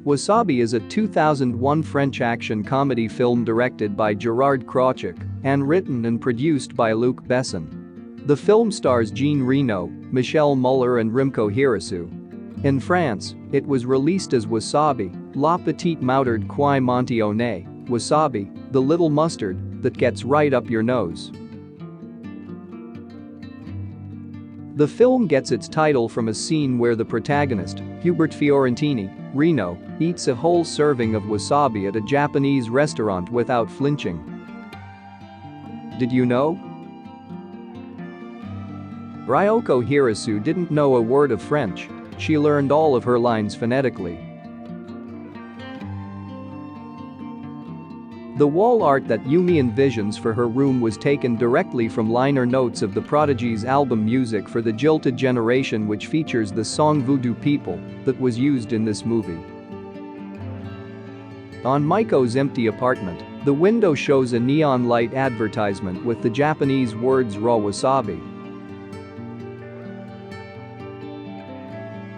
Wasabi is a 2001 French action comedy film directed by Gérard Crochec and written and produced by Luc Besson. The film stars Jean Reno, Michel Muller and Rjóko Hirosue. In France, it was released as Wasabi, La Petite Moutarde qui monte au nez, Wasabi, the little mustard that gets right up your nose. The film gets its title from a scene where the protagonist, Hubert Fiorentini, Reno, eats a whole serving of wasabi at a Japanese restaurant without flinching. Did you know? Rjóko Hirosue didn't know a word of French. She learned all of her lines phonetically. The wall art that Yumi envisions for her room was taken directly from liner notes of The Prodigy's album music for the Jilted Generation, which features the song Voodoo People that was used in this movie. On Maiko's empty apartment, the window shows a neon light advertisement with the Japanese words raw wasabi.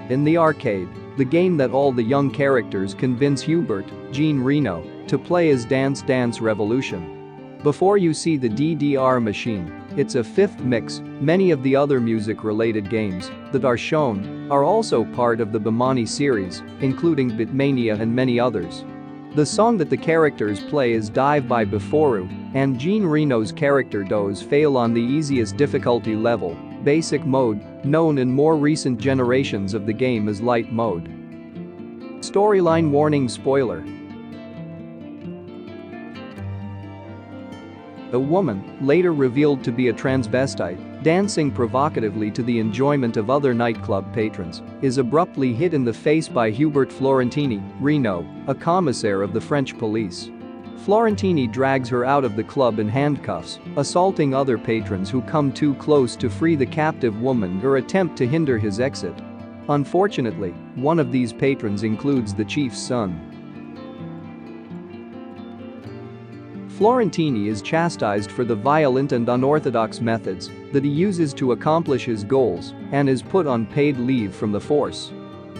In the arcade, the game that all the young characters convince Hubert, Jean Reno, to play is Dance Dance Revolution. Before you see the DDR machine, it's a fifth mix. Many of the other music-related games that are shown are also part of the Bimani series, including Bitmania and many others. The song that the characters play is Dive by Biforu, and Jean Reno's character does fail on the easiest difficulty level, Basic Mode, known in more recent generations of the game as Light Mode. Storyline warning spoiler. A woman, later revealed to be a transvestite, dancing provocatively to the enjoyment of other nightclub patrons, is abruptly hit in the face by Hubert Fiorentini, Reno, a commissaire of the French police. Fiorentini drags her out of the club in handcuffs, assaulting other patrons who come too close to free the captive woman or attempt to hinder his exit. Unfortunately, one of these patrons includes the chief's son. Fiorentini is chastised for the violent and unorthodox methods that he uses to accomplish his goals and is put on paid leave from the force.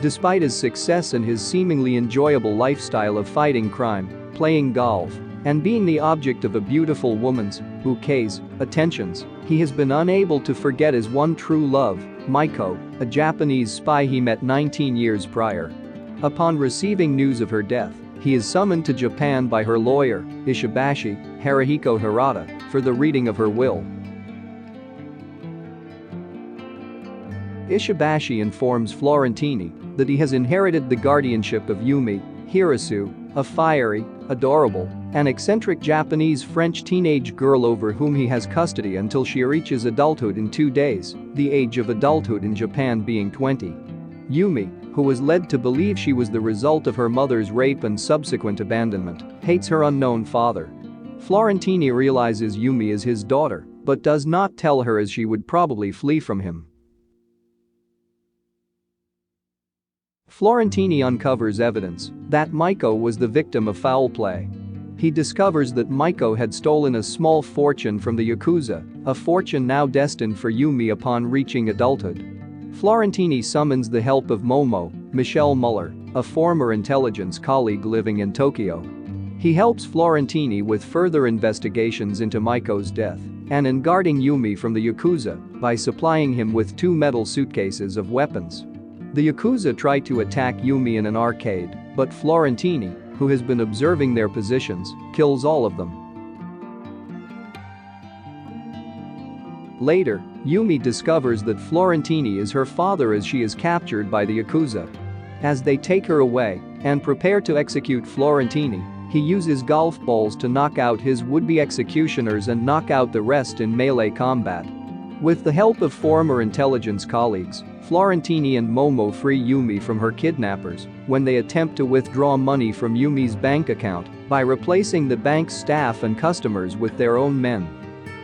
Despite his success and his seemingly enjoyable lifestyle of fighting crime, playing golf, and being the object of a beautiful woman's bouquets, attentions, he has been unable to forget his one true love, Maiko, a Japanese spy he met 19 years prior. Upon receiving news of her death, he is summoned to Japan by her lawyer, Ishibashi Haruhiko Hirata, for the reading of her will. Ishibashi informs Fiorentini that he has inherited the guardianship of Yumi, Hirosue, a fiery, adorable, and eccentric Japanese-French teenage girl over whom he has custody until she reaches adulthood in 2 days, the age of adulthood in Japan being 20. Yumi, who was led to believe she was the result of her mother's rape and subsequent abandonment, hates her unknown father. Fiorentini realizes Yumi is his daughter, but does not tell her as she would probably flee from him. Fiorentini uncovers evidence that Maiko was the victim of foul play. He discovers that Maiko had stolen a small fortune from the Yakuza, a fortune now destined for Yumi upon reaching adulthood. Fiorentini summons the help of Momo, Michel Muller, a former intelligence colleague living in Tokyo. He helps Fiorentini with further investigations into Maiko's death and in guarding Yumi from the Yakuza by supplying him with 2 metal suitcases of weapons. The Yakuza try to attack Yumi in an arcade, but Fiorentini, who has been observing their positions, kills all of them. Later, Yumi discovers that Fiorentini is her father as she is captured by the Yakuza. As they take her away and prepare to execute Fiorentini, he uses golf balls to knock out his would-be executioners and knock out the rest in melee combat. With the help of former intelligence colleagues, Fiorentini and Momo free Yumi from her kidnappers when they attempt to withdraw money from Yumi's bank account by replacing the bank's staff and customers with their own men.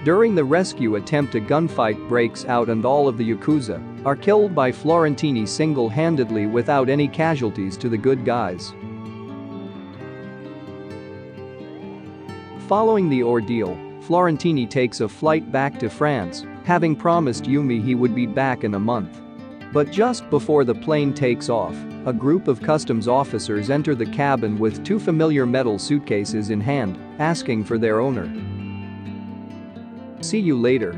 During the rescue attempt, a gunfight breaks out and all of the Yakuza are killed by Fiorentini single-handedly without any casualties to the good guys. Following the ordeal, Fiorentini takes a flight back to France, having promised Yumi he would be back in a month. But just before the plane takes off, a group of customs officers enter the cabin with two familiar metal suitcases in hand, asking for their owner. "See you later,"